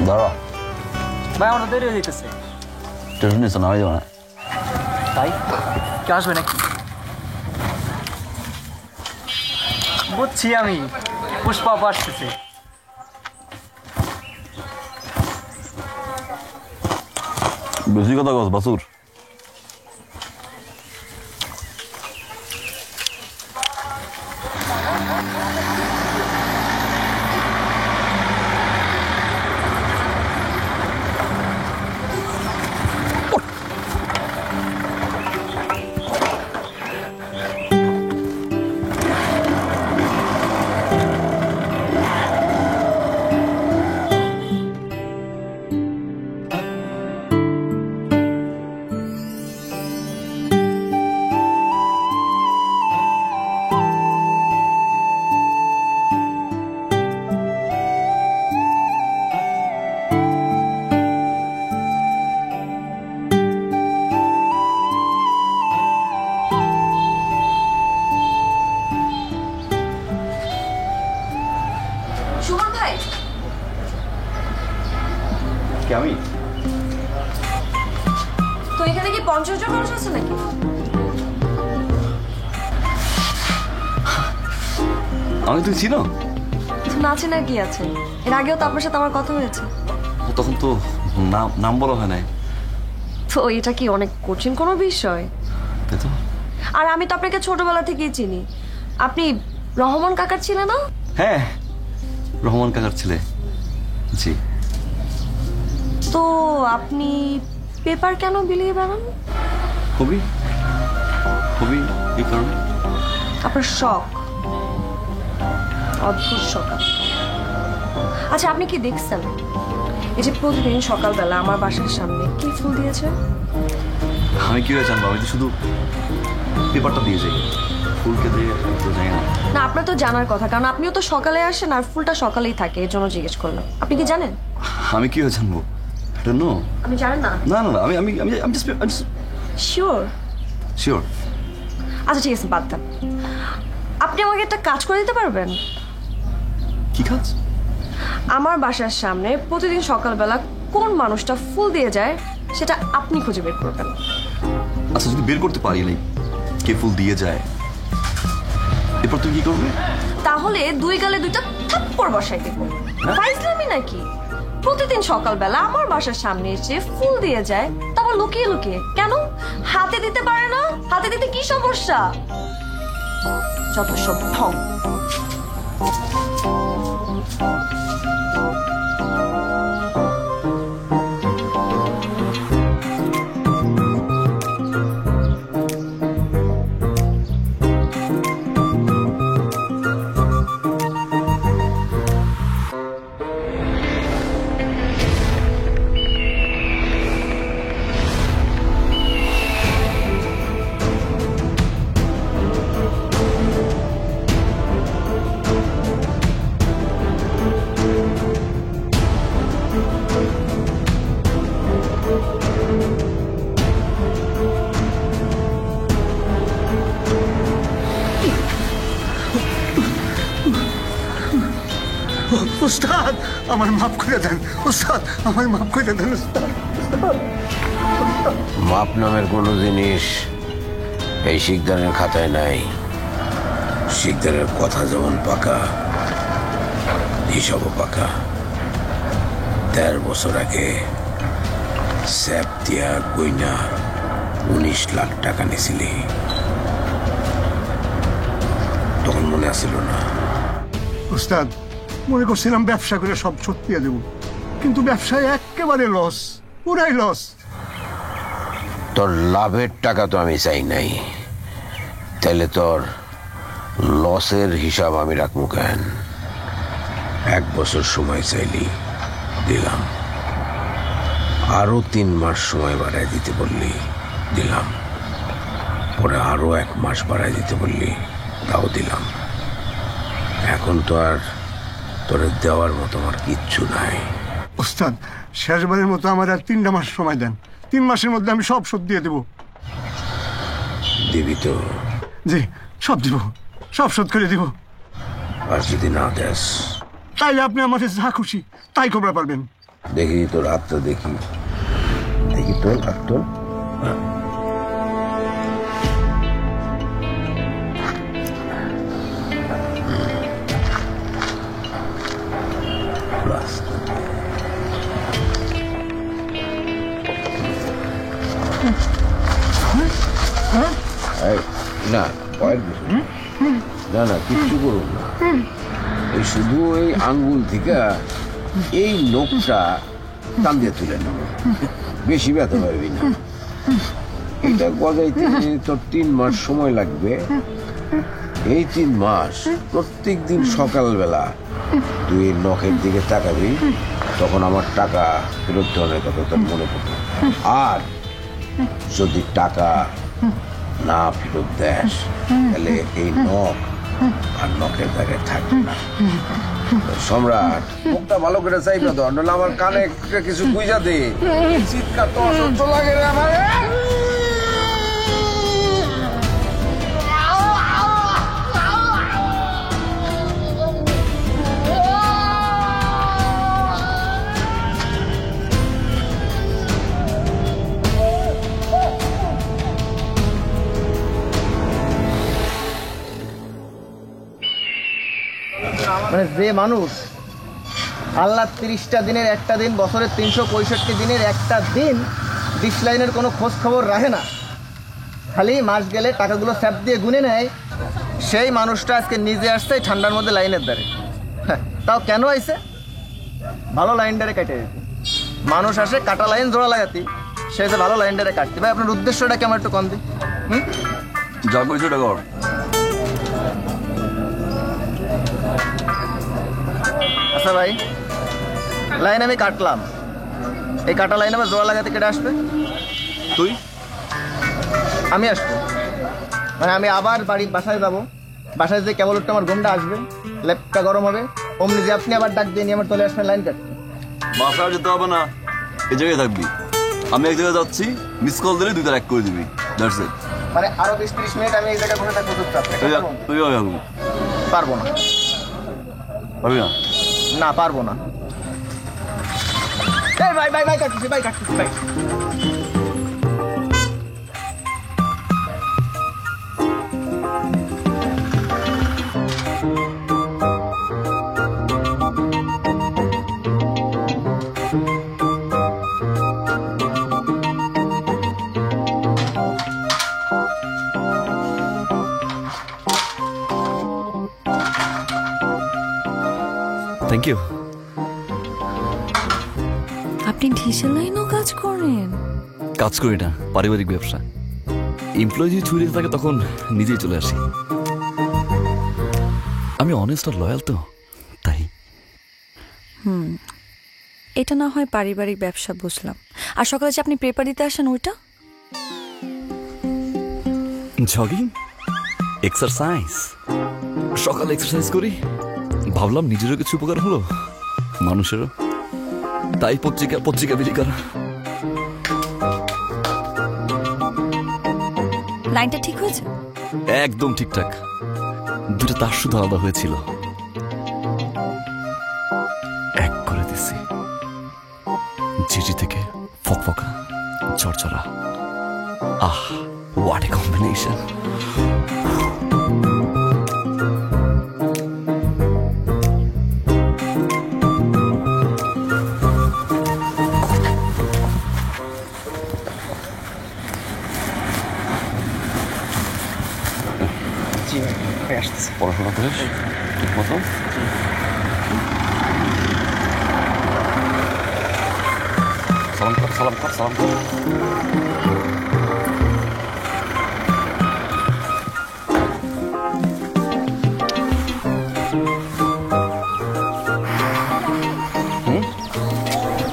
দাঁড়া ভাই আমরা দেরি হয়ে যেতেছে। টেনশন নিস না, হয়ে যাবে না। তাই কেউ আসবে নাকি? বুঝছি আমি, পুষ্পা আসতেছে। বেশি কথা কস বাসুর। আমি তো এখানে কি 50 জন মানুষ আছে নাকি? আমি তুই চিনো? না চেনা কি আছে, এর আগেও তো আপনার সাথে আমার কথা হয়েছে। তখন তো নাম বলা হয় নাই। তো এটা কি অনেক কঠিন কোনো বিষয়? আর আমি তো আপনাকে ছোটবেলা থেকেই চিনি। আপনি রহমান কাকার ছেলে না? হ্যাঁ, রহমান কাকার ছেলে। জি। তো আপনি পেপার কেন বিলিয়ে বেড়ান? হবি হবি এই কারণে। আপনার শখ, অদ্ভুত শখ। আচ্ছা, আপনি কি দেখছেন এই যে প্রতিদিন সকালবেলা আমার বাসার সামনে কি ফুল দিয়েছে? আমি কি হয়ে জানবো? আমি তো শুধু পেপারটা দিয়ে যাই, ফুলকে দিয়ে তো যাই না। না, আপনার তো জানার কথা, কারণ আপনিও তো সকালে আসেন আর ফুলটা সকালেই থাকে, এর জন্য জিজ্ঞেস করলাম। আপনি কি জানেন? আমি কি হয়ে জানবো? নো। আপনি জানেন না? না না, আমি আমি আমি আমি জাস্ট শিওর? শিওর। আচ্ছা ঠিক আছে, বাদ দেন। আপনি আমাকে একটা কাজ করে দিতে পারবেন? কি কাজ? আমার বাসার সামনে প্রতিদিন সকালবেলা কোন মানুষটা ফুল দিয়ে যায় সেটা আপনি খুঁজে বের করবেন। আচ্ছা, যদি বের করতে পারি নাই কে ফুল দিয়ে যায়, এরপর তুমি কি করবে? তাহলে দুই গালে দুইটা থাপ্পড় বসাই দেবো। ফাইজলামি নাকি? প্রতিদিন সকালবেলা আমার বাসার সামনে এসে ফুল দিয়ে যায়, তারপর লুকিয়ে লুকিয়ে। কেন হাতে দিতে পারে না? হাতে দিতে কি সমস্যা? যত সব ঢং। উস্তাদ, আমার মাফ করে দেন উস্তাদ, আমার মাফ করে দেন উস্তাদ। মাপ নামের কোনো জিনিস এই শিকদারের খাতায় নাই। শিকদারের কথা যেমন পাকা, হিসাবও পাকা। 13 বছর আগে স্যাপ দিয়া গইনা 19 লাখ টাকা নিয়েছিলি, তখন মনে আসছিল না? উস্তাদ, মনে করছিলাম ব্যবসা করে সব শোধ দিয়ে দেব, কিন্তু ব্যবসায় একেবারে লস, পুরাই লস। তোর লাভের টাকা তো আমি চাই নাই, তাইলে তোর লসের হিসাব আমি রাখবো কেন? 1 বছর সময় চাইলি, দিলাম। আরো 3 মাস সময় বাড়ায় দিতে বললি, দিলাম। পরে আরো 1 মাস বাড়ায় দিতে বললি, তাও দিলাম। এখন তো আর তোর দেওয়ার মতো আমার কিচ্ছু নাই। উস্তাদ, শেষবারের মতো আমার আর 3টা মাস সময় দেন। 3 মাসের মধ্যে আমি সব শোধ দিয়ে দেব। দিবি তো? জি, সব দিব, সব শোধ করে দিব। আর যদি না দেস? তাইলে আপনি আমার যা খুশি তাই করতে পারবেন। দেখি তোর হাতটা, দেখি দেখি তোর হাত, তোর বাস। এই, না ভয়ের কিছু নেই। না না কিচ্ছু করুন না, এই শুধু এই আঙ্গুল থেকে এই নখটা টান দিয়ে তুলে নেব, বেশি ব্যথা পারবি না। এটা গজাইতে তোর 3 মাস সময় লাগবে। এই 3 মাস প্রত্যেক দিন সকালবেলা তুই এই নখের দিকে তাকাবি, তখন আমার টাকা ফেরত দেওয়ার কথা তোর মনে পড়বে। আর যদি টাকা না ফেরত দেস তাহলে এই নখ আর নখের জায়গায় থাকবে না। সম্রাট, মুখটা ভালো করে চাইবে তো, নাহলে আমার কানে কিছু বুঝা দে। চিৎকার তো অসহ্য লাগে রে আমার। মানে যে মানুষ আল্লাহ 30টা দিনের একটা দিন, বছরের 365 দিনের একটা দিন ডিশ লাইনের কোনো খোঁজ খবর রাখে না, খালি মাস গেলে টাকাগুলো স্যাপ দিয়ে গুনে নেয়, সেই মানুষটা আজকে নিজে আসছে এই ঠান্ডার মধ্যে লাইনের দ্বারে। তাও কেন আইছে? ভালো লাইন ডারে কাটে দিতে। মানুষ আসে কাটা লাইন জোড়া লাগাতি, সে যে ভালো লাইন ডারে কাটতে। ভাই আপনার উদ্দেশ্যটা কেমন একটু কম দিই। যা কইছো ওটা কর। আচ্ছা ভাই, লাইন আমি কাটলাম, এই কাটা লাইন আবার জোড়া লাগাতে কেটে আসবে? তুই? আমি আসবো মানে আমি আবার বাসায় যাব, বাসায় যে কেবল আমার ঘুমটা আসবে, ল্যাপটা গরম হবে, অমনি যে আপনি আবার ডাক দিয়ে নিয়ে আমার চলে আসবেন লাইন কাটতে। বাসায় যেতে হবে না, এই জায়গায় থাকবি। আমি এক জায়গায় যাচ্ছি, মিস কল দিলে 2 তার 1 করে দিবি। That's it. মানে আরো 20-30 মিনিট আমি এই জায়গায় বসে থাকবো চুপচাপ? তুই হবে পারবো না। পারবি না? না পারবো না। এই ভাই ভাই ভাই কাটতেছি, ভাই কাটতেছি ভাই। Thank you. আপনি ডিসেল লাইনও কাজ করেন? কাজ করি না, পারিবারিক ব্যবসা। এমপ্লয়ি যদি ছুটি থাকে তখন নিজেই চলে আসি। আমি অনেস্ট আর লয়াল তো, তাই। এটা না হয় পারিবারিক ব্যবসা, বুঝলাম। আর সকালে যে আপনি পেপার দিতে আসেন ওইটা? Jogging, exercise. সকালে এক্সারসাইজ করি, ভাবলাম নিজেরও কিছু উপকার হলো, মানুষেরও, তাই পত্রিকা বিলি করা। লাইনটা ঠিক হয়েছে? একদম ঠিকঠাক। 2টা তার শুধু আলাদা হয়েছিল, এক করে দিছি। ঝিঝি থেকে ফকফকা, ঝরঝরা। আহ, হোয়াট এ কম্বিনেশন। পড়াশোনা করিস ঠিক মতো? সালাম কর, সালাম কর, সালাম কর।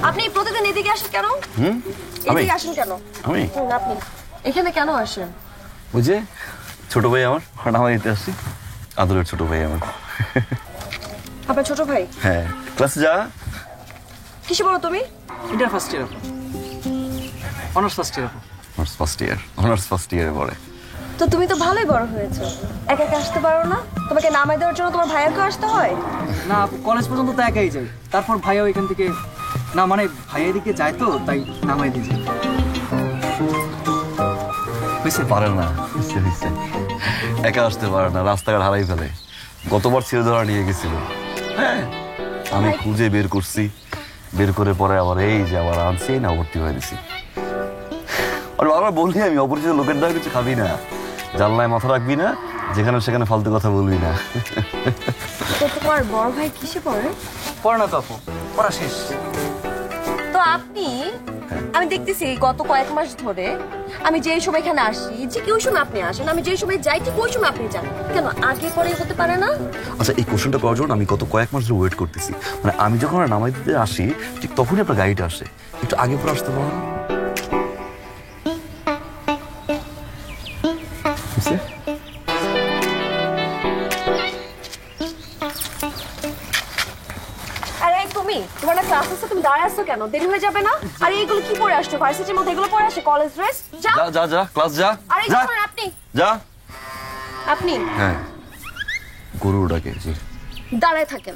আপনি প্রতিদিন এদিকে আসেন কেন? আমি? এদিকে আসেন কেন? আমি? আপনি এখানে কেন আসেন? ওই যে ছোট ভাই আমার, আমার দিতে আসছি। আদরের ছোট ভাই আমার। আপনার ছোট ভাই? হ্যাঁ, ক্লাসে যা। কিসে বলো তুমি? Inter first year, honours first year. Honours first ইয়ারে পড়ে। তো তুমি তো ভালোই বড় হয়েছো, একা একা আসতে পারো না? তোমাকে নামাই দেওয়ার জন্য তোমার ভাইয়াকে আসতে হয়? না, কলেজ পর্যন্ত তো একাই যাই, তারপর ভাইয়া ওইখান থেকে না মানে ভাইয়ের দিকে যায় তো তাই নামাই দিয়েছে। পারে না, হয়েছে। একা আসতে পারে না, রাস্তাঘাট হারাই ফেলে। গতবার ছেলে ধরা নিয়ে গেছিল, হ্যাঁ আমি খুঁজে বের করছি, বের করে পরে আবার এই যে আবার আনছি না ভর্তি হয়ে দিছি। আর বারবার বললি আমি অপরিচিত লোকের দ্বারা কিছু খাবি না, জানলায় মাথা রাখবি না, যেখানে সেখানে ফালতু কথা বলবি না। তো তোমার বড় ভাই কিসে পড়ে? পড়ে না তো আপু, পড়া শেষ। তো আপনি, আমি দেখতেছি গত কয়েক মাস ধরে আমি যেই সময় এখানে আসি, যে কেউ সময় আপনি আসেন, আমি যেই সময় যাই ঠিক ওই সময় আপনি যান, কেন আগে পরে হতে পারে না? আচ্ছা এই কোশ্চেনটা করার জন্য আমি গত কয়েক মাস ধরে ওয়েট করতেছি। মানে আমি যখন নামাই দিতে আসি ঠিক তখনই আপনার গাড়িটা আসে, একটু আগে পরে আসতে পারো না? আরে তুমি, তোমার না ক্লাস আছে, তুমি দাঁড়ায় আসছো কেন? দেরি হয়ে যাবে না? আর এইগুলো কি পরে আসছো? ভার্সিটির মধ্যে এগুলো পরে আসে? College dress? যাও যা যা যা ক্লাস যা। আরে যা আপনি যা। আপনি হ্যাঁ গরুটাকে জি দাঁড়ায় থাকেন।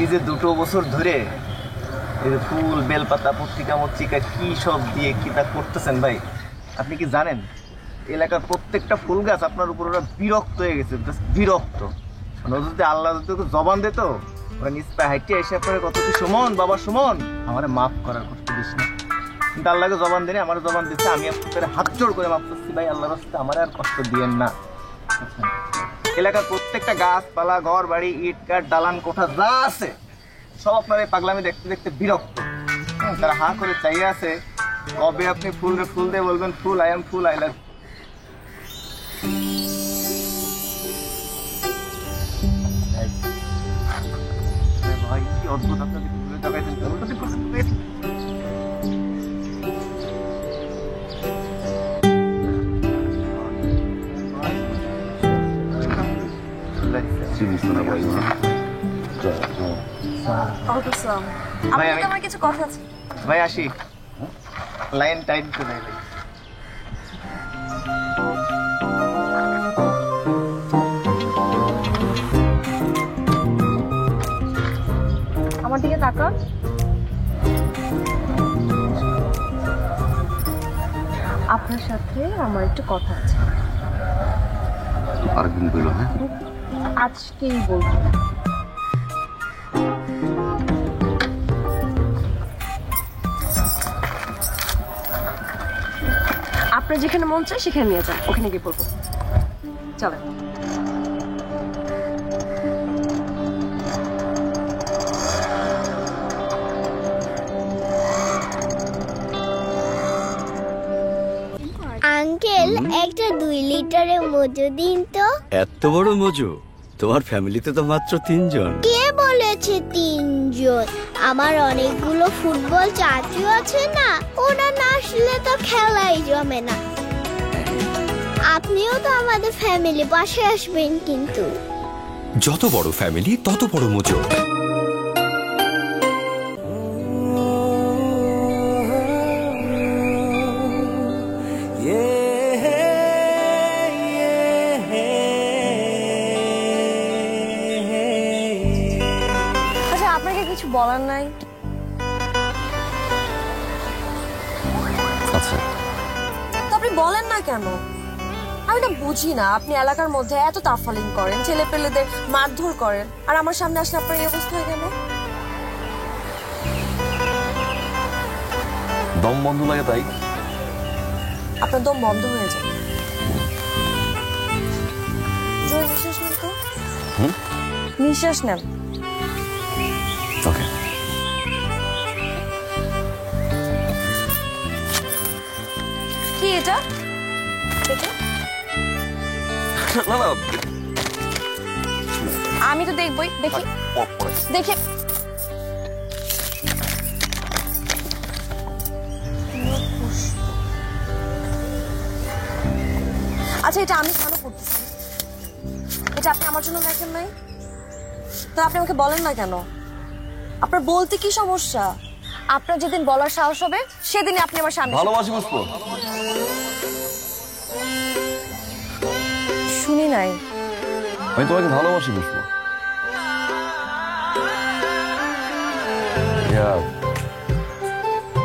এই যে 2 বছর ধরে এই যে ফুল বেলপাতা পত্রিকা মত্রিকা কি সব দিয়ে কি তা করতেছেন ভাই, আপনি কি জানেন এলাকার প্রত্যেকটা ফুল গাছ আপনার উপর ওরা বিরক্ত হয়ে গেছে, বিরক্ত। যদি আল্লাহ যদি জবান দিত ওরা নিস্তা হাইটে এসে আপনার কত কি সুমন বাবা সুমন আমারে মাফ করার কষ্ট দিস না, কিন্তু আল্লাহকে জবান দেনে আমার জবান দিচ্ছে, আমি আপনাদের হাত জোড় করে মাফ করছি ভাই, আল্লাহর রাস্তায় আমার আর কষ্ট দিয়েন না। এলাকার প্রত্যেকটা গাছপালা ঘর বাড়ি ইট কাঠ দালান কোঠা যা আছে সব আপনার এই পাগলামি দেখতে দেখতে বিরক্ত। তারা হা করে চাইয়ে আছে কবে আপনি ফুল দিয়ে বলবেন ফুল I am fool I love. ভাই কি অদ্ভুত আপনাদের ফুলের জায়গায় আমার কিছু কথা আছে ভাই, আসি লাইন টাইট তো দেয় ভাই। আমার দিকে তাকা। আপনার সাথে আমার একটু কথা আছে। আরেকদিন বললো, হ্যাঁ আজকেই বলবো। আপনার যেখানে মন চায় সেখানে নিয়ে যান, ওখানে গিয়ে বলবো। চলেন। আঙ্কেল একটা 2 লিটারের মজু দিন তো। এত বড় মজু? তোমার ফ্যামিলিতে তো মাত্র 3 জন। কে বলেছে 3 জন? আমার অনেকগুলো ফুটবল চাচু আছে না, ওরা না আসলে তো খেলাই জমে না। আপনিও তো আমাদের ফ্যামিলি পাশে আসবেন কিন্তু। যত বড় ফ্যামিলি তত বড় মজু। আচ্ছা আপনাকে কিছু বলার নাই? আচ্ছা তো আপনি বলেন না কেন? আমি না বুঝি না, আপনি এলাকার মধ্যে এত তাফালিং করেন, ছেলে পেলেদের মারধর করেন, আর আমার সামনে আসলে আপনার এই অবস্থা হয় কেন? দম বন্ধ লাগে তাই। আপনার দম বন্ধ হয়ে যায়। জোরে নিঃশ্বাস নেন তো। নিঃশ্বাস নেন। ওকে। কি এটা দেখি। না না, আমি তো দেখবই, দেখি দেখি। আচ্ছা, এটা আমি কেন করতেছি? এটা আপনি আমার জন্য লেখেন নাই? তা আপনি আমাকে বলেন না কেন? আপনার বলতে কি সমস্যা? আপনার যেদিন বলার সাহস হবে সেদিনই আপনি আমার সামনে। ভালোবাসি পুষ্প। শুনি নাই। আমি তোমাকে ভালোবাসি পুষ্প।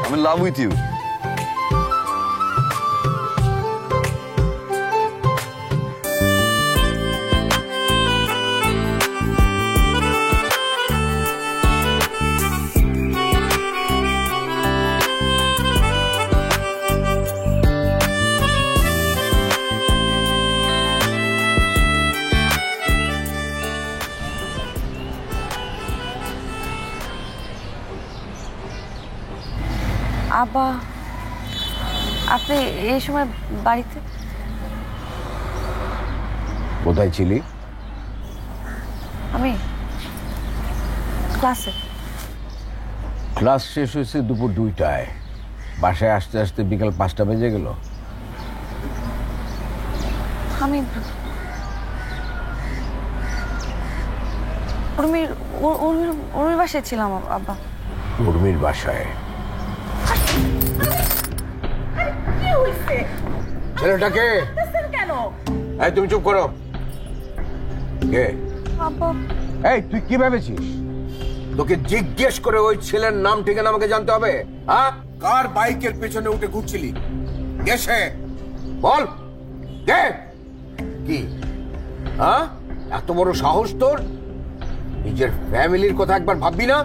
আমি লাভ উইথ ইউ। আব্বা, আপনি এই সময় বাড়িতে? কোথায় ছিলি? আমি ক্লাসে। ক্লাস শেষ হয়েছে দুপুর 2টায়, বাসায় আসতে আসতে বিকাল 5টা বেজে গেল। আমি উর্মির বাসায় ছিলাম আব্বা। উর্মির বাসায়? ছেলেটাকে কেন? এই তুমি চুপ করো। কে? আব্বা, এই তুই কি ভেবেছিস তোকে জিজ্ঞেস করে ওই ছেলের নাম ঠিকানা আমাকে জানতে হবে? হ্যাঁ, কার বাইকের পেছনে উঠে ঘুরছিলি? কে সে? বল কে? কি হ্যাঁ, এত বড় সাহস তোর? নিজের ফ্যামিলির কথা একবার ভাববি না?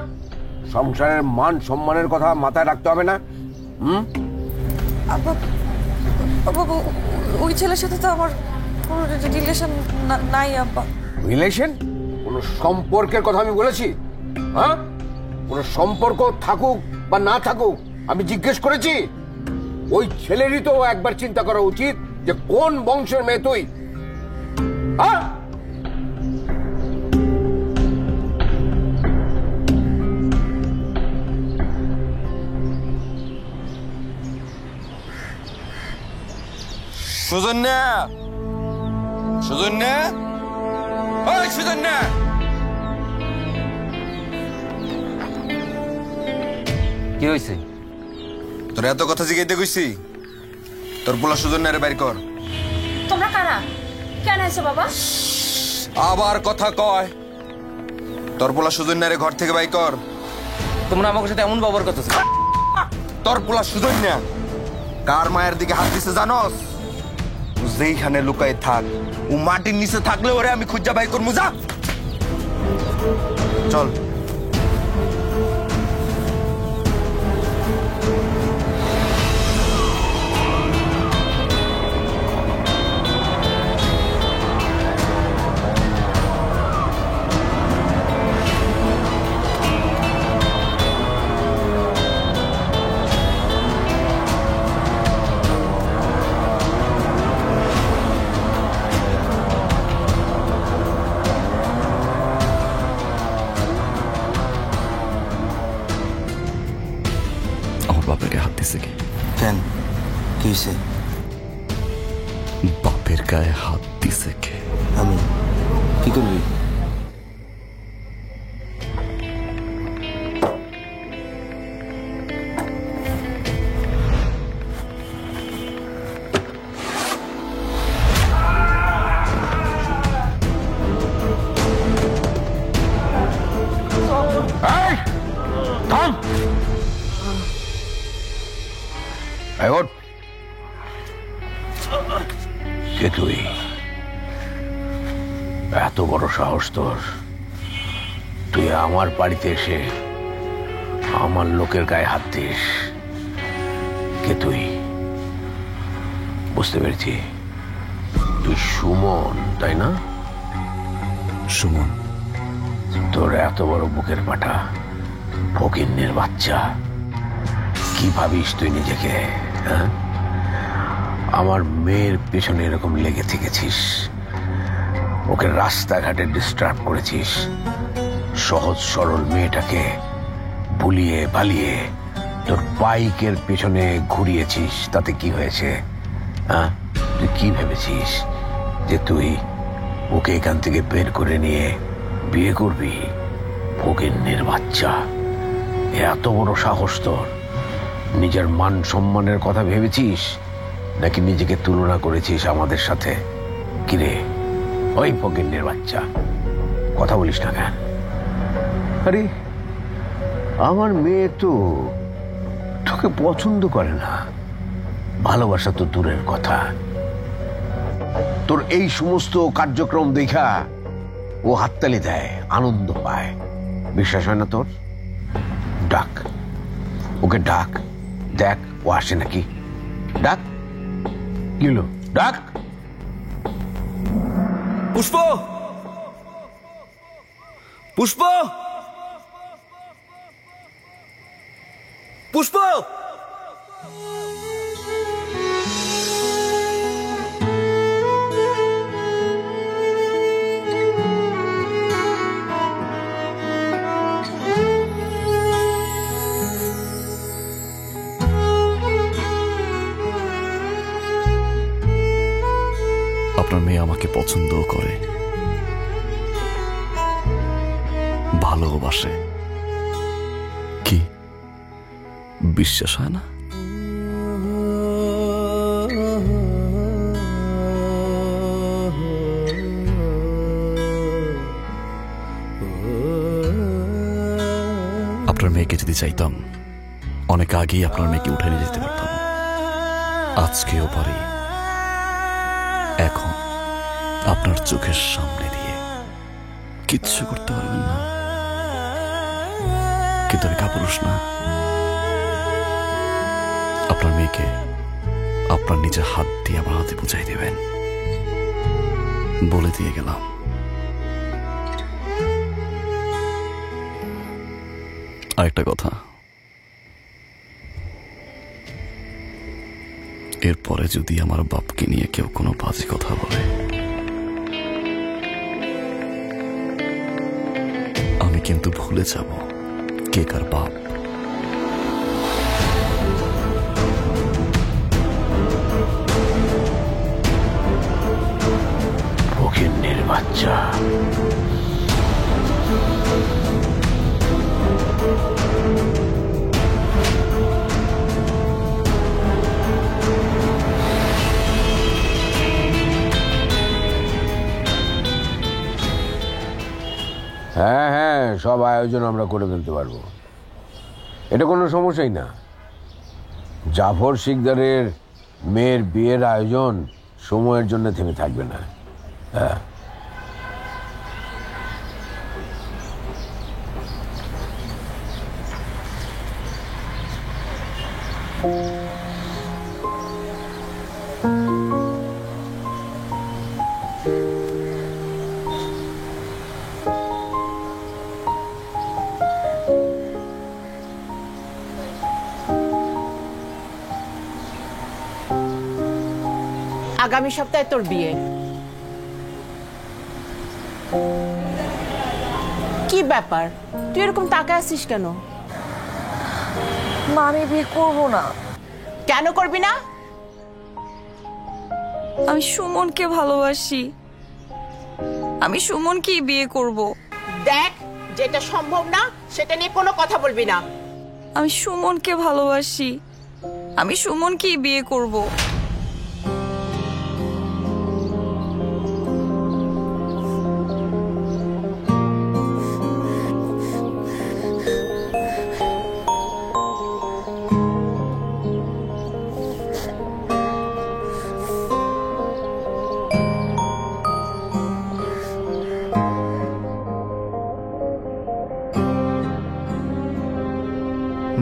সংসারের মান সম্মানের কথা মাথায় রাখতে হবে না? আব্বা, ওই ছেলের সাথে তো আমার কোনো রিলেশন নাই আব্বা। রিলেশন? কোন সম্পর্কের কথা আমি বলেছি? হ্যাঁ, কোন সম্পর্ক থাকুক বা না থাকুক আমি জিজ্ঞেস করেছি? ওই ছেলেরই তো একবার চিন্তা করা উচিত যে কোন বংশের মেয়ে তুই। হ্যাঁ, সুজন্যা, সুজন্যা, ওই সুজন্যা, কি হয়েছে? তোর এত কথা জিগাইতে কইছি, তোর পোলা সুজন্যারে বাইর কর। তোমরা কারা? কেন এসো বাবা? আবার কথা কয়। তোর পোলা সুজন্যারে ঘর থেকে বাইর কর। তোমরা আমার সাথে এমন ব্যবহার করতেছো? তোর পোলা সুজন্যা কার মায়ের দিকে হাত দিছে জানোস? যেইখানে লুকাই থাক, ও মাটির নিচে থাকলে ওরে আমি খুঁজা বাই করবো। যা চল। বাপের গায়ে হাত দিছে কি? কেন, কি হয়েছে? বাপের গায়ে হাত দিছে কে? আমি। কি করবি? কে তুই? এত বড় সাহস তোর? তুই আমার বাড়িতে এসে আমার লোকের গায়ে হাত দিস? কে তুই? বুঝতে পেরেছি, তুই সুমন, তাই না? সুমন। তোর এত বড় বুকের পাটা ফকিন্নের বাচ্চা, কি ভাবিস তুই নিজেকে? হ্যাঁ, আমার মেয়ের পেছনে এরকম লেগে থেকেছিস, ওকে রাস্তাঘাটে ডিস্টার্ব করেছিস, সহজ সরল মেয়েটাকে ভুলিয়ে ভালিয়ে তোর বাইকের পেছনে ঘুরিয়েছিস। তাতে কি হয়েছে? হ্যাঁ, তুই কি ভেবেছিস যে তুই ওকে এখান থেকে বের করে নিয়ে বিয়ে করবি? ফকিন্নের বাচ্চা, এত বড় সাহস তোর! নিজের মান সম্মানের কথা ভেবেছিস নাকি নিজেকে তুলনা করেছিস আমাদের সাথে? কিরে ওই ফকিন্নের বাচ্চা, কথা বলিস না কেন? আরে আমার মেয়ে তো তোকে পছন্দ করে না, ভালোবাসা তো দূরের কথা। তোর এই সমস্ত কার্যক্রম দেখা ও হাততালি দেয়, আনন্দ পায়। বিশ্বাস হয় না তোর? ডাক ওকে, ডাক, দেখ ও আসে নাকি। ডাক, কি হলো? ডাক। পুষ্প, পুষ্প, পুষ্প! আপনার মেয়ে আমাকে পছন্দও করে, ভালোবাসে। কি বিশ্বাস হয় না? আপনার মেয়েকে যদি চাইতাম, অনেক আগেই আপনার মেয়েকে উঠে নিয়ে যেতে পারতাম। আজকেও পারি। এখন আপনার চোখের সামনে দিয়ে কিচ্ছু করতে পারবেন না, কিন্তু আমি কাপুরুষ না। আপনার মেয়েকে আপনার নিজের হাত দিয়ে আমার হাতে বুঝাই দেবেন, বলে দিয়ে গেলাম। আরেকটা কথা, এরপরে যদি আমার বাপকে নিয়ে কেউ কোনো বাজে কথা বলে, আমি কিন্তু ভুলে যাব কে কার বাপ। ফকিন্নের বাচ্চা, হ্যাঁ হ্যাঁ, সব আয়োজন আমরা করে ফেলতে পারবো, এটা কোনো সমস্যাই না। জাফর শিকদারের মেয়ের বিয়ের আয়োজন সময়ের জন্য থেমে থাকবে না। হ্যাঁ, আগামী সপ্তাহে তোর বিয়ে। কি ব্যাপার, তুই এরকম তাকায় আছিস কেন? মা, আমি বিয়ে করবো না। কেন করবি না? আমি সুমনকে ভালোবাসি, আমি সুমনকেই বিয়ে করব। দেখ, যেটা সম্ভব না সেটা নিয়ে কোনো কথা বলবি না। আমি সুমনকে ভালোবাসি, আমি সুমনকেই বিয়ে করব।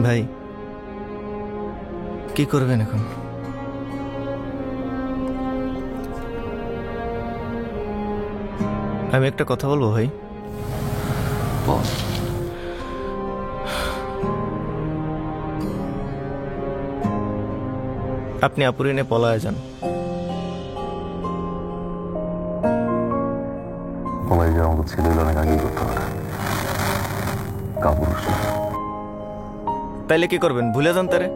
ভাই, কি করবেন এখন? আমি একটা কথা বলবো ভাই। আপনি আপুরে নিয়ে পলায় যান। বলাই যে আমাকে ছেলেগুলো অনেক আগে করতে পারে কাপুরুষ। তাইলে কি করবেন? ভুলে যান তারে।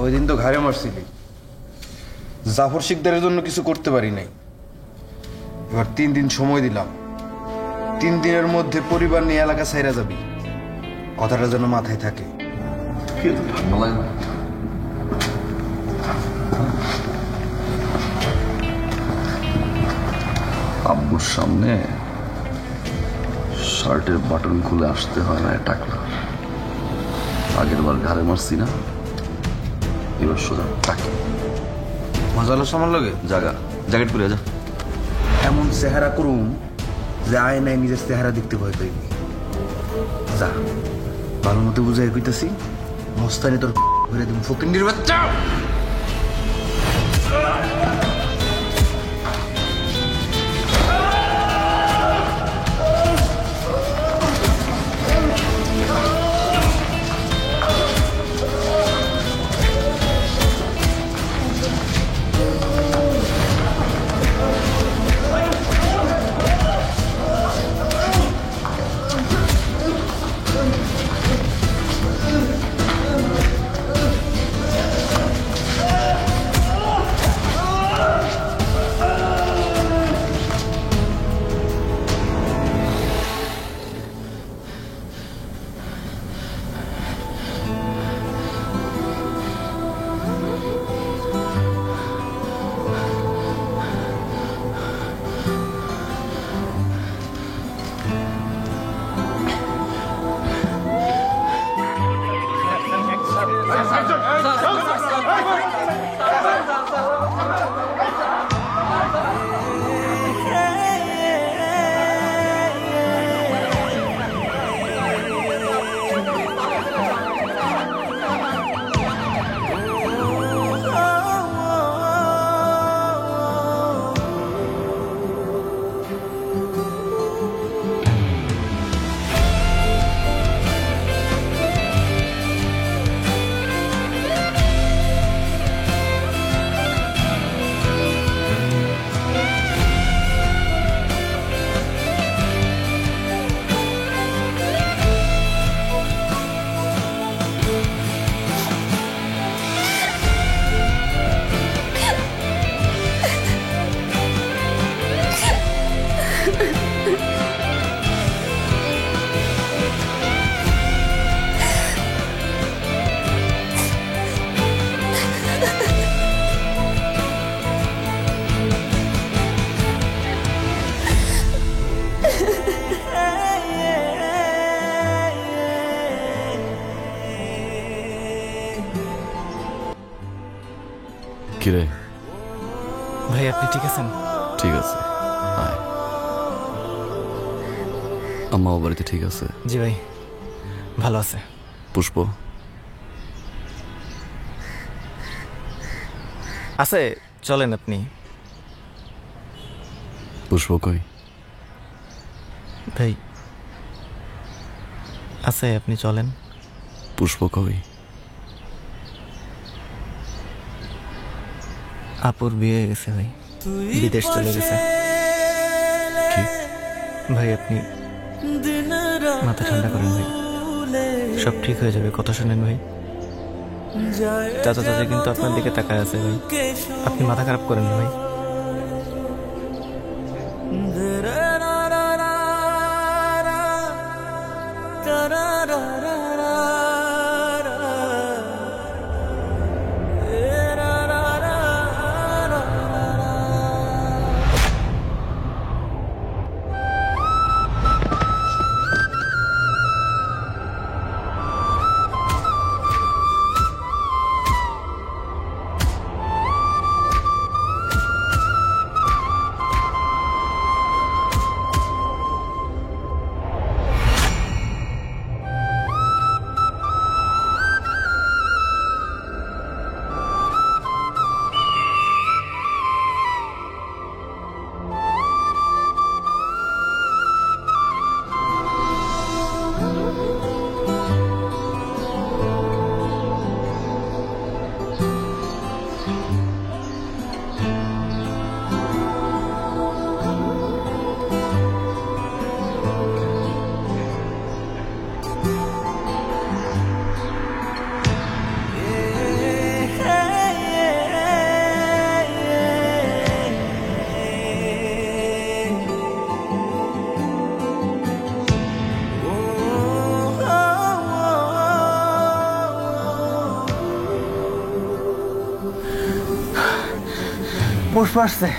ওই দিন তো ঘাড়ে মারছিলি, জাফর শিকদারের জন্য কিছু করতে পারি নাই। এবার 3 দিন সময় দিলাম, 3 দিনের মধ্যে পরিবার নিয়ে এলাকা ছাইরা যাবি। কথাটা যেন মাথায় থাকে। কি তো ঠান্ডা লাগে না? আব্বুর সামনে শার্টের বাটন খুলে আসতে হয় না টাকলা। আগের বার ঘাড়ে মারছি না, এবার সোজা টাকে। মজা হলো আমার লগে জায়গা জ্যাকেট পরে যা। এমন চেহারা করুম যে আয়নায় নিজের চেহারা দেখতে ভয় পাইবি। যা, ভালো মতো বুঝাই কইতাছি, মস্তানি তোর ঘুরে দিন ফকিন্দির বাচ্চা। কিরে ভাই আপনি ঠিক আছেন? ঠিক আছে, আয়। আম্মা বাড়িতে ঠিক আছে? জি ভাই ভালো আছে। পুষ্প আছে, চলেন আপনি। পুষ্প কই? ভাই আছে, আপনি চলেন। পুষ্প কই? আপুর বিয়ে হয়ে গেছে ভাই, বিদেশ চলে গেছে। ভাই আপনি মাথা ঠান্ডা করেন ভাই, সব ঠিক হয়ে যাবে। কথা শোনেন ভাই, চাচা চাচা কিন্তু আপনার দিকে তাকায় আছে ভাই, আপনি মাথা খারাপ করেন না ভাই। পুষ্পা আসছে।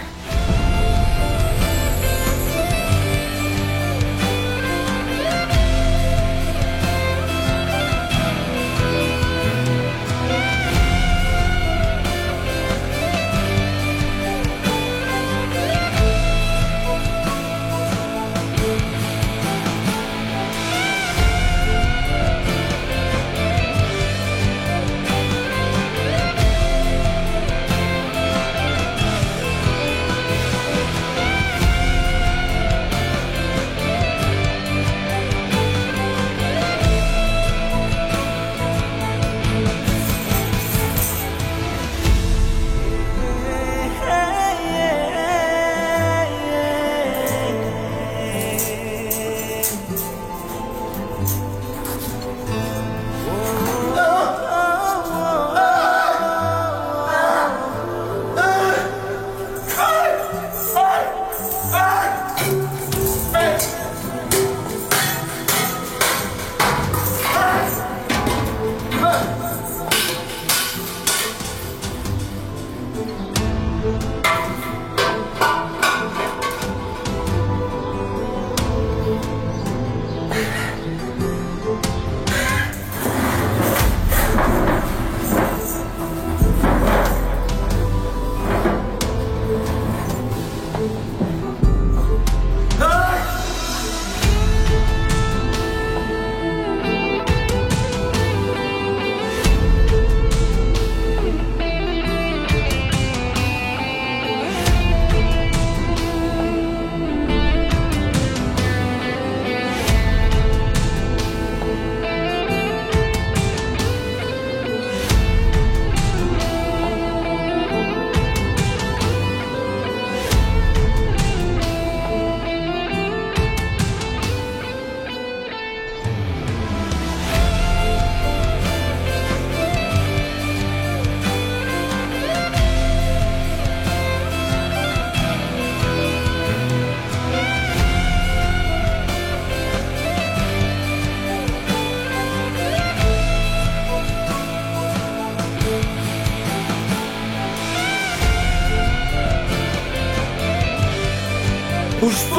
পুষ্প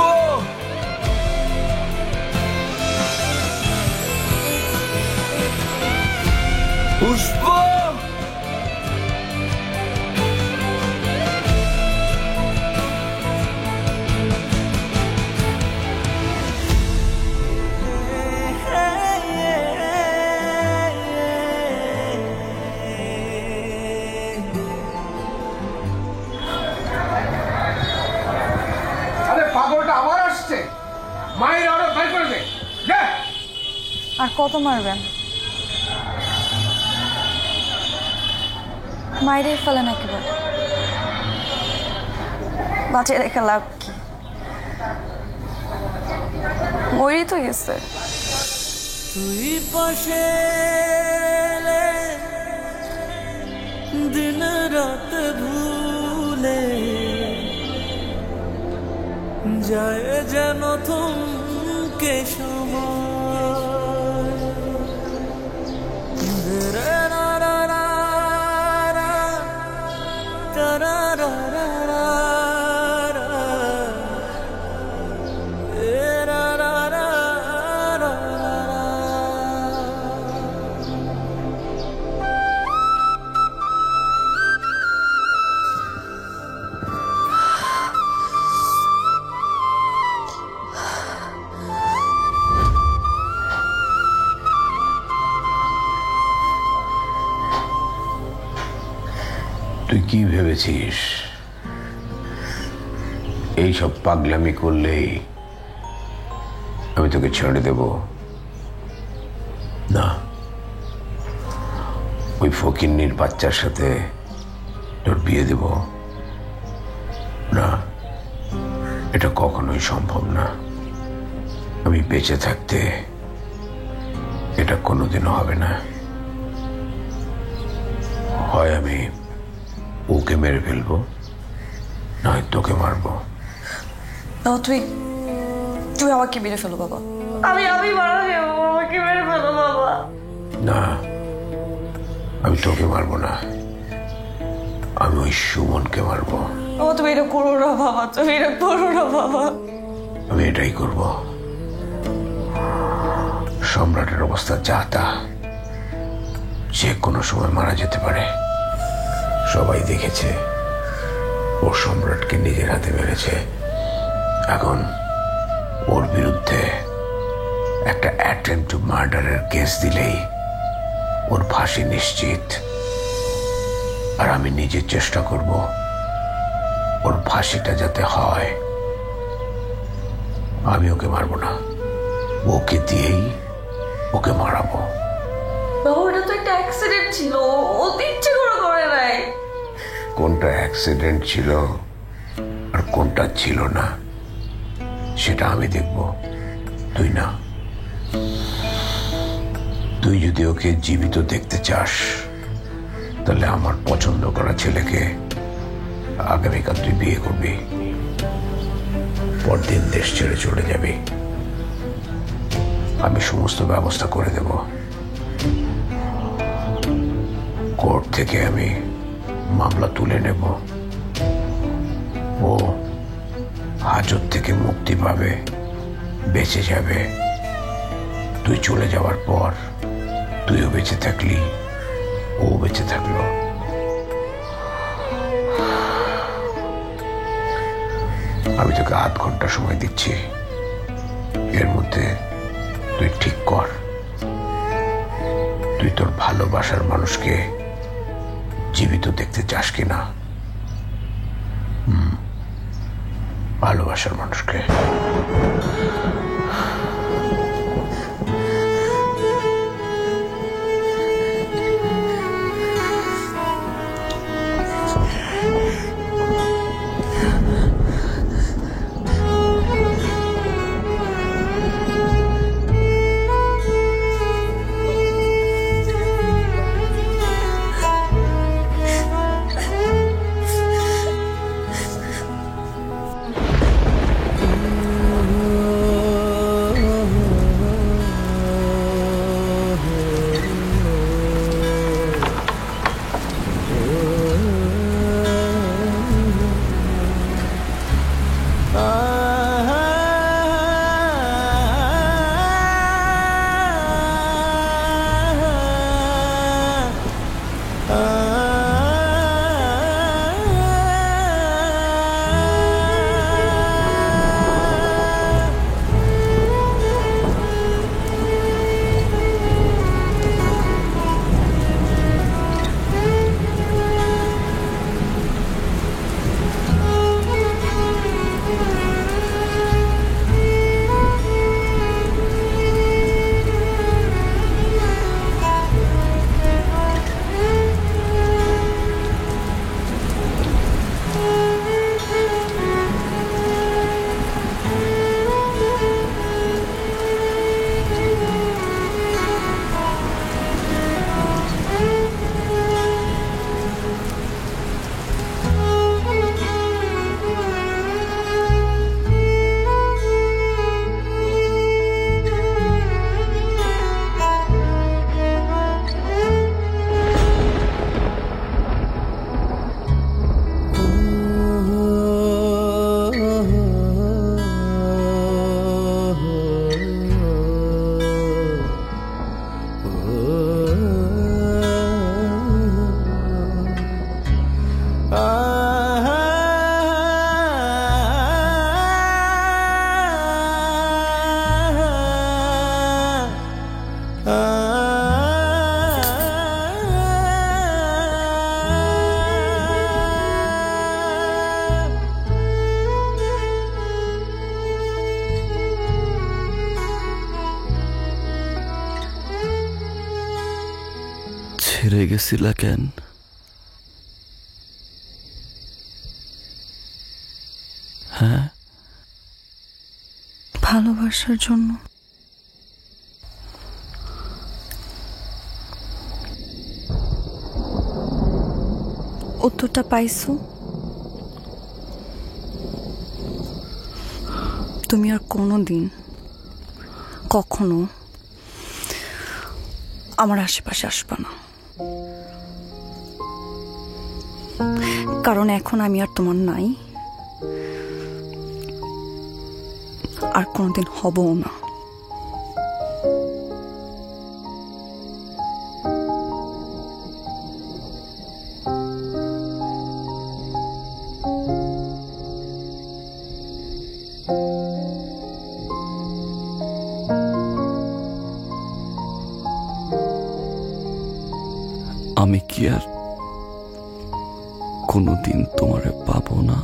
পুষ্প আর কত মারবেন? মাইরে ফেলেন একেবারে, বাঁচিয়ে রেখে লাভ কি? মরি তো গেছে। তুই পাশে দিন রাত ভুলে যায় যেন থমকে সময়। তুই কি ভেবেছিস এইসব পাগলামি করলেই আমি তোকে ছেড়ে দেব? না, ওই ফকিন্নির বাচ্চার সাথে তোর বিয়ে দেব না, এটা কখনোই সম্ভব না। আমি বেঁচে থাকতে এটা কোনোদিনও হবে না। হয় আমি ওকে মেরে ফেলবো, নয় তোকে মারবো। তুই আমাকে মেরে ফেলো বাবা। আমি মারা যাবো, আমাকে মেরে ফেলো বাবা। না, আমি তোকে মারবো না, আমি ওই সুমনকে মারবো। বাবা তুমি এটা করো না বাবা, তুমি এটা করো না বাবা। আমি এটাই করব। সম্রাটের অবস্থা যা তা, যে কোনো সময় মারা যেতে পারে। সবাই দেখেছে ও সম্রাটকে নিজের হাতে মেরেছে। এখন ওর বিরুদ্ধে একটা অ্যাটেম্পট টু মার্ডারের কেস দিলেই ওর ফাঁসি নিশ্চিত। আর আমি নিজে চেষ্টা করব ওর ফাঁসিটা যাতে হয়। আমি ওকে মারবো না, ওকে দিয়েই ওকে মারাবো। বাবা ওটা তো একটা অ্যাক্সিডেন্ট ছিল, ও তো ইচ্ছে করে নাই। কোনটা অ্যাক্সিডেন্ট ছিল আর কোনটা ছিল না সেটা আমি দেখব, তুই না। তুই যদি ওকে জীবিত দেখতে চাস তাহলে আমার পছন্দ করা ছেলেকে আগামীকাল তুই বিয়ে করবি, পরদিন দেশ ছেড়ে চলে যাবি। আমি সমস্ত ব্যবস্থা করে দেব। কোর্ট থেকে আমি মামলা তুলে নেব, ও হাজত থেকে মুক্তি পাবে, বেঁচে যাবে। তুই চলে যাওয়ার পর তুইও বেঁচে থাকলি, ও বেঁচে থাকলো। আমি তোকে আধ ঘন্টা সময় দিচ্ছি, এর মধ্যে তুই ঠিক কর তুই তোর ভালোবাসার মানুষকে জীবিত দেখতে চাস কিনা। ভালোবাসার মানুষকে। ছেড়ে গেছিলা কেন? হ্যাঁ, ভালোবাসার জন্য। উত্তরটা পাইছো? তুমি আর কোনোদিন কখনো আমার আশেপাশে আসবা না। কারণ এখন আমি আর তোমার নাই, আর কোনোদিন হবও না। আমি কি আর কোনোদিন তোমারে পাবো না?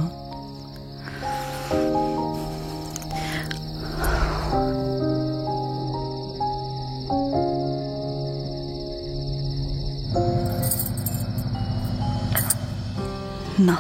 না।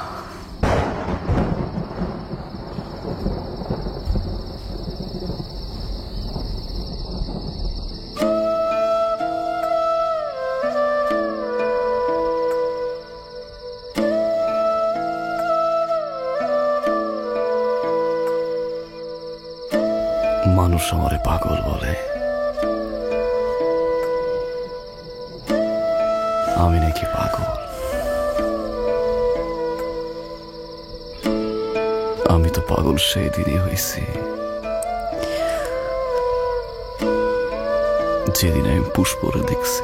মানুষ আমারে পাগল বলে, আমি নাকি পাগল? আমি তো পাগল সেই দিনই হয়েছি যেদিন আমি পুষ্পরে দেখছি।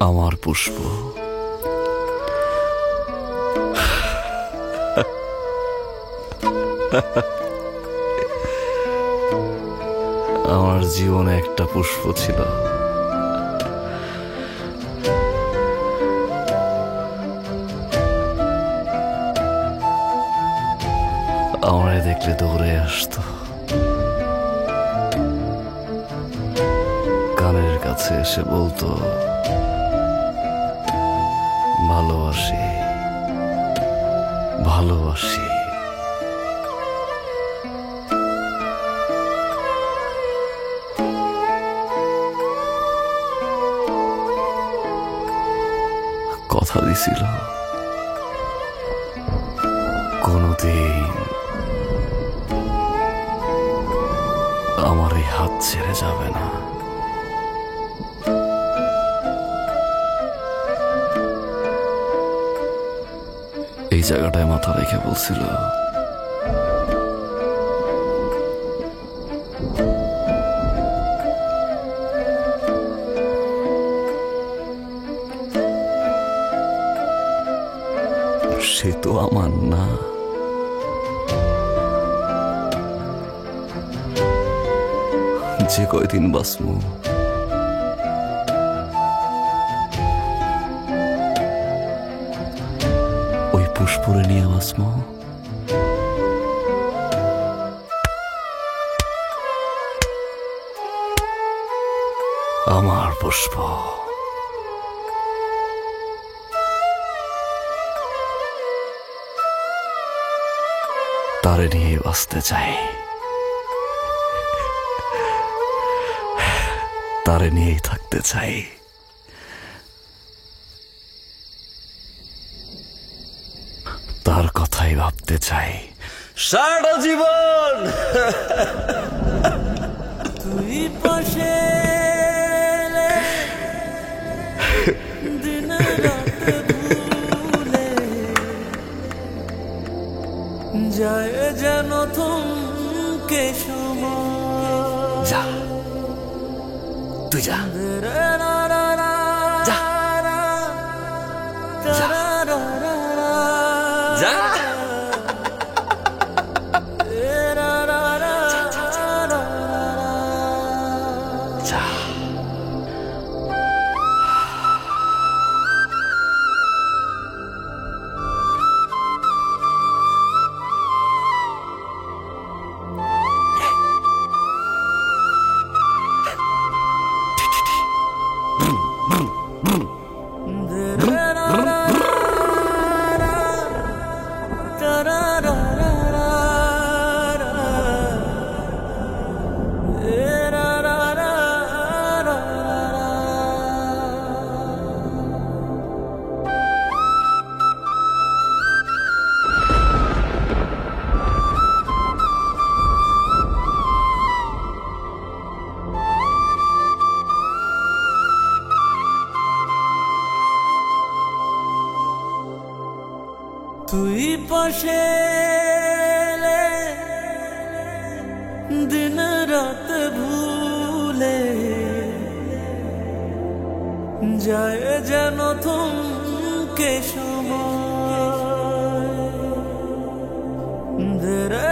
আমার পুষ্প আমার জীবনে একটা পুষ্প ছিল, আমারে দেখলে দৌড়ে আসতো, কানের কাছে এসে বলতো ভালোবাসি ভালোবাসি। কথা দিছিল কোনদিন আমার এই হাত ছেড়ে যাবে না। এই জায়গাটায় মাথা রেখে বলছিল সে তো আমার না, যে কয়দিন বাঁচমু ওই পুষ্পরে নিয়ে বাঁচমু। আমার পুষ্প তারে নিয়ে বাঁচতে চাই, তারে নিয়েই থাকতে চাই। তার কথাই ভাবতে চাই সারা জীবন। তুই পাশে দিন রাত ভুলে যায় যেন থমকে সময়। যা তুই যা যা যা। তুই পাশে এলে দিন রাত ভুলে যায় যেন থমকে সময় ধীরে